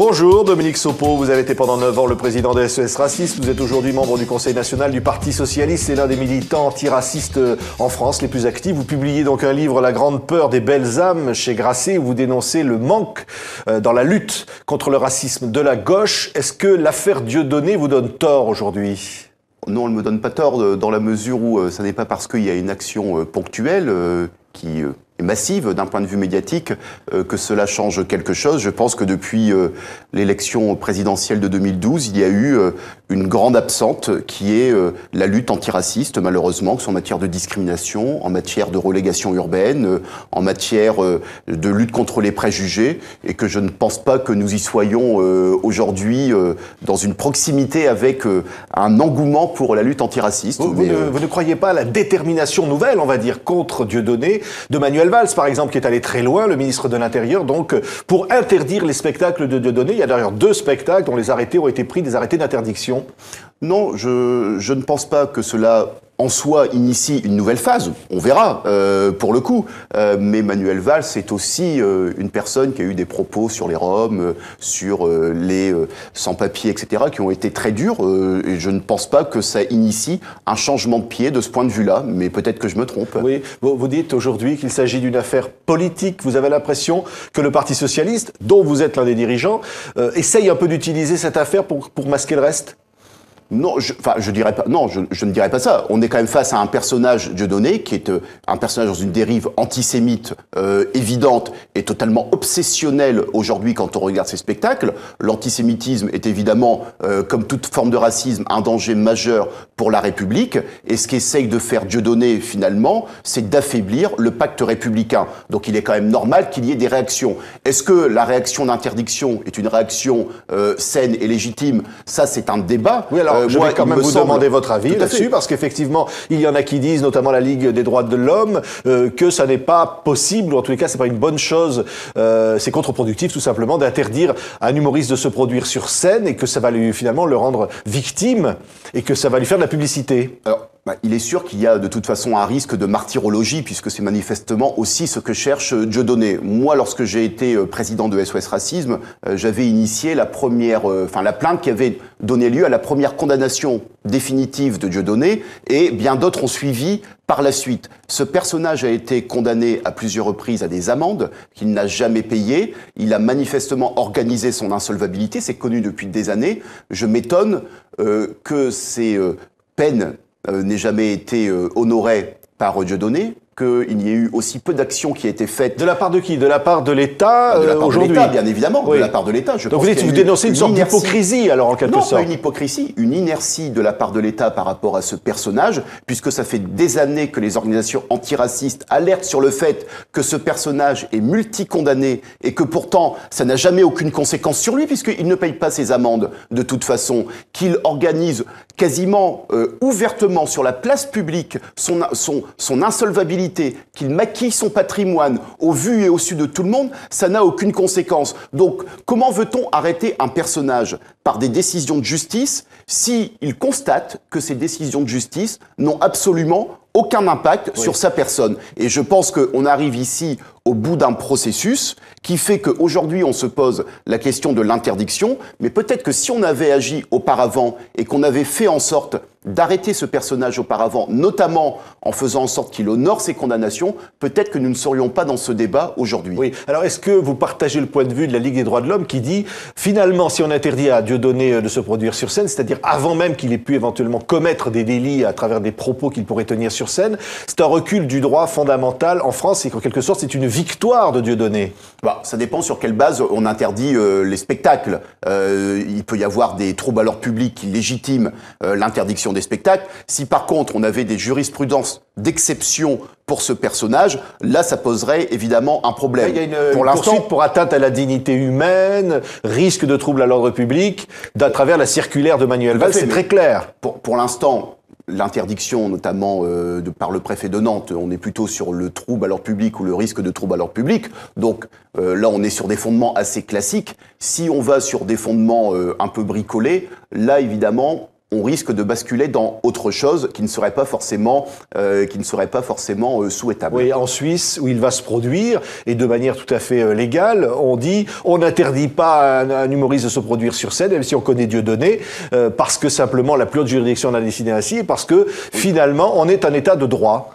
Bonjour Dominique Sopo, vous avez été pendant 9 ans le président de SOS Racisme, vous êtes aujourd'hui membre du Conseil national du Parti socialiste et l'un des militants antiracistes en France les plus actifs. Vous publiez donc un livre, La grande peur des belles âmes, chez Grasset, où vous dénoncez le manque dans la lutte contre le racisme de la gauche. Est-ce que l'affaire Dieudonné vous donne tort aujourd'hui ? Non, elle ne me donne pas tort dans la mesure où ça n'est pas parce qu'il y a une action ponctuelle qui est massive d'un point de vue médiatique que cela change quelque chose. Je pense que depuis l'élection présidentielle de 2012, il y a eu une grande absente qui est la lutte antiraciste, malheureusement, que ce soit en matière de discrimination, en matière de relégation urbaine, en matière de lutte contre les préjugés, et que je ne pense pas que nous y soyons aujourd'hui dans une proximité avec un engouement pour la lutte antiraciste. Vous ne croyez pas à la détermination nouvelle, on va dire, contre Dieudonné, de Manuel Valls, par exemple, qui est allé très loin, le ministre de l'Intérieur, donc, pour interdire les spectacles de Dieudonné. Il y a d'ailleurs 2 spectacles dont les arrêtés ont été pris, des arrêtés d'interdiction. Non, je ne pense pas que cela en soi initie une nouvelle phase. On verra, pour le coup. Mais Manuel Valls est aussi une personne qui a eu des propos sur les Roms, sur les sans-papiers, etc., qui ont été très durs. Et je ne pense pas que ça initie un changement de pied de ce point de vue-là. Mais peut-être que je me trompe. Oui, vous dites aujourd'hui qu'il s'agit d'une affaire politique. Vous avez l'impression que le Parti socialiste, dont vous êtes l'un des dirigeants, essaye un peu d'utiliser cette affaire pour masquer le reste ? Non, je ne dirais pas ça. On est quand même face à un personnage Dieudonné qui est un personnage dans une dérive antisémite évidente et totalement obsessionnelle aujourd'hui quand on regarde ses spectacles. L'antisémitisme est évidemment, comme toute forme de racisme, un danger majeur pour la République. Et ce qu'essaye de faire Dieudonné finalement, c'est d'affaiblir le pacte républicain. Donc il est quand même normal qu'il y ait des réactions. Est-ce que la réaction d'interdiction est une réaction saine et légitime ? Ça, c'est un débat. Oui, alors, je vais quand même vous demander votre avis là-dessus, parce qu'effectivement, il y en a qui disent, notamment la Ligue des droits de l'homme, que ça n'est pas possible, ou en tous les cas, c'est pas une bonne chose, c'est contre-productif tout simplement d'interdire à un humoriste de se produire sur scène et que ça va lui finalement le rendre victime et que ça va lui faire de la publicité. Alors, il est sûr qu'il y a de toute façon un risque de martyrologie, puisque c'est manifestement aussi ce que cherche Dieudonné. Moi, lorsque j'ai été président de SOS Racisme, j'avais initié la plainte qui avait donné lieu à la première condamnation définitive de Dieudonné, et bien d'autres ont suivi par la suite. Ce personnage a été condamné à plusieurs reprises à des amendes qu'il n'a jamais payées. Il a manifestement organisé son insolvabilité, c'est connu depuis des années. Je m'étonne que ces peines n'aient jamais été honorées par Dieudonné, qu'il y ait eu aussi peu d'actions qui aient été faites. De la part de qui ? De la part de l'État aujourd'hui ? De l'État, bien évidemment, oui. De la part de l'État. Donc vous dénoncez une sorte d'hypocrisie, alors, en quelque sorte. Non, pas une hypocrisie, une inertie de la part de l'État par rapport à ce personnage, puisque ça fait des années que les organisations antiracistes alertent sur le fait que ce personnage est multicondamné et que pourtant, ça n'a jamais aucune conséquence sur lui, puisqu'il ne paye pas ses amendes de toute façon, qu'il organise quasiment ouvertement sur la place publique son insolvabilité, qu'il maquille son patrimoine au vu et au su de tout le monde, ça n'a aucune conséquence. Donc, comment veut-on arrêter un personnage par des décisions de justice si il constate que ces décisions de justice n'ont absolument aucun impact sur sa personne? Et je pense qu'on arrive ici au bout d'un processus qui fait qu'aujourd'hui on se pose la question de l'interdiction, mais peut-être que si on avait agi auparavant et qu'on avait fait en sorte d'arrêter ce personnage auparavant, notamment en faisant en sorte qu'il honore ses condamnations, peut-être que nous ne serions pas dans ce débat aujourd'hui. Oui. Alors, est-ce que vous partagez le point de vue de la Ligue des droits de l'homme qui dit, finalement, si on interdit à Dieudonné de se produire sur scène, c'est-à-dire avant même qu'il ait pu éventuellement commettre des délits à travers des propos qu'il pourrait tenir sur scène, c'est un recul du droit fondamental en France et qu'en quelque sorte, c'est une victoire de Dieudonné? Ça dépend sur quelle base on interdit les spectacles. Il peut y avoir des troubles à l'ordre public qui légitiment l'interdiction des spectacles. Si par contre on avait des jurisprudences d'exception pour ce personnage, là ça poserait évidemment un problème. Il y a une poursuite pour atteinte à la dignité humaine, risque de trouble à l'ordre public, à travers la circulaire de Manuel Valls, c'est très clair. Pour l'instant, l'interdiction, notamment par le préfet de Nantes, on est plutôt sur le trouble à l'ordre public ou le risque de trouble à l'ordre public. Donc là, on est sur des fondements assez classiques. Si on va sur des fondements un peu bricolés, là, évidemment, on risque de basculer dans autre chose qui ne serait pas forcément, souhaitable. Oui, en Suisse, où il va se produire, et de manière tout à fait légale, on dit on n'interdit pas à un humoriste de se produire sur scène, même si on connaît Dieudonné, parce que simplement la plus haute juridiction l'a décidé ainsi, et parce que finalement on est un État de droit.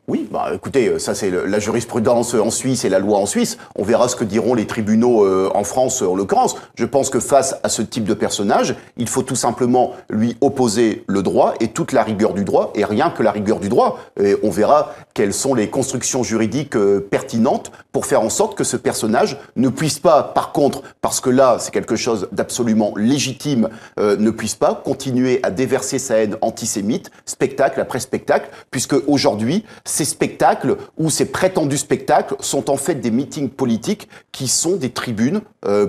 Oui, bah écoutez, ça c'est la jurisprudence en Suisse et la loi en Suisse. On verra ce que diront les tribunaux en France en l'occurrence. Je pense que face à ce type de personnage, il faut tout simplement lui opposer le droit et toute la rigueur du droit, et rien que la rigueur du droit. Et on verra quelles sont les constructions juridiques pertinentes pour faire en sorte que ce personnage ne puisse pas, par contre, parce que là c'est quelque chose d'absolument légitime, ne puisse pas continuer à déverser sa haine antisémite, spectacle après spectacle, puisque aujourd'hui, ces spectacles ou ces prétendus spectacles sont en fait des meetings politiques qui sont des tribunes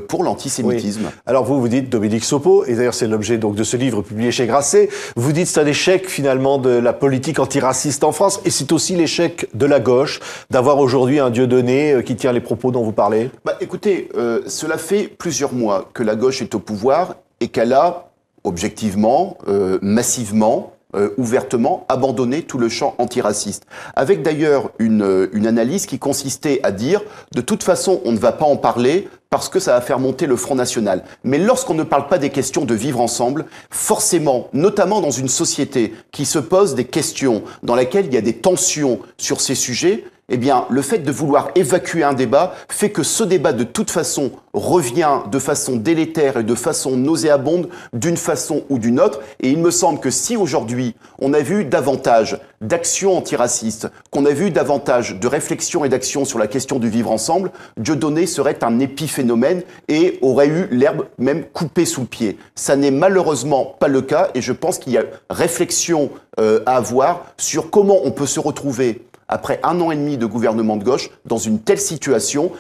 pour l'antisémitisme. Oui. Alors vous dites, Dominique Sopo, et d'ailleurs c'est l'objet donc de ce livre publié chez Grasset, vous dites c'est un échec finalement de la politique antiraciste en France, et c'est aussi l'échec de la gauche d'avoir aujourd'hui un Dieudonné qui tient les propos dont vous parlez. Bah, écoutez, cela fait plusieurs mois que la gauche est au pouvoir et qu'elle a objectivement, massivement, ouvertement abandonné tout le champ antiraciste. Avec d'ailleurs une analyse qui consistait à dire de toute façon on ne va pas en parler parce que ça va faire monter le Front National. Mais lorsqu'on ne parle pas des questions de vivre ensemble, forcément, notamment dans une société qui se pose des questions, dans laquelle il y a des tensions sur ces sujets, eh bien, le fait de vouloir évacuer un débat fait que ce débat, de toute façon, revient de façon délétère et de façon nauséabonde, d'une façon ou d'une autre. Et il me semble que si aujourd'hui, on a vu davantage d'actions antiracistes, qu'on a vu davantage de réflexions et d'actions sur la question du vivre ensemble, Dieudonné serait un épiphénomène et aurait eu l'herbe même coupée sous le pied. Ça n'est malheureusement pas le cas et je pense qu'il y a réflexion à avoir sur comment on peut se retrouver après 1 an et demi de gouvernement de gauche, dans une telle situation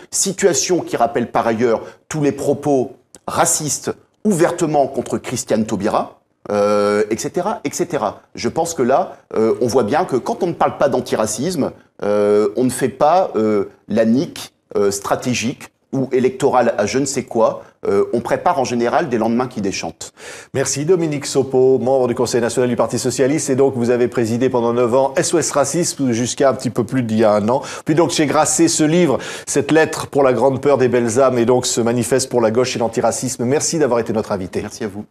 qui rappelle par ailleurs tous les propos racistes ouvertement contre Christiane Taubira, etc., etc. Je pense que là, on voit bien que quand on ne parle pas d'antiracisme, on ne fait pas la nique stratégique ou électorale à je ne sais quoi. On prépare en général des lendemains qui déchantent. Merci Dominique Sopo, membre du Conseil national du Parti socialiste, et donc vous avez présidé pendant 9 ans SOS Racisme jusqu'à un petit peu plus d'il y a 1 an. Puis donc chez Grasset, ce livre, cette lettre pour la grande peur des belles âmes, et donc ce manifeste pour la gauche et l'antiracisme. Merci d'avoir été notre invité. Merci à vous.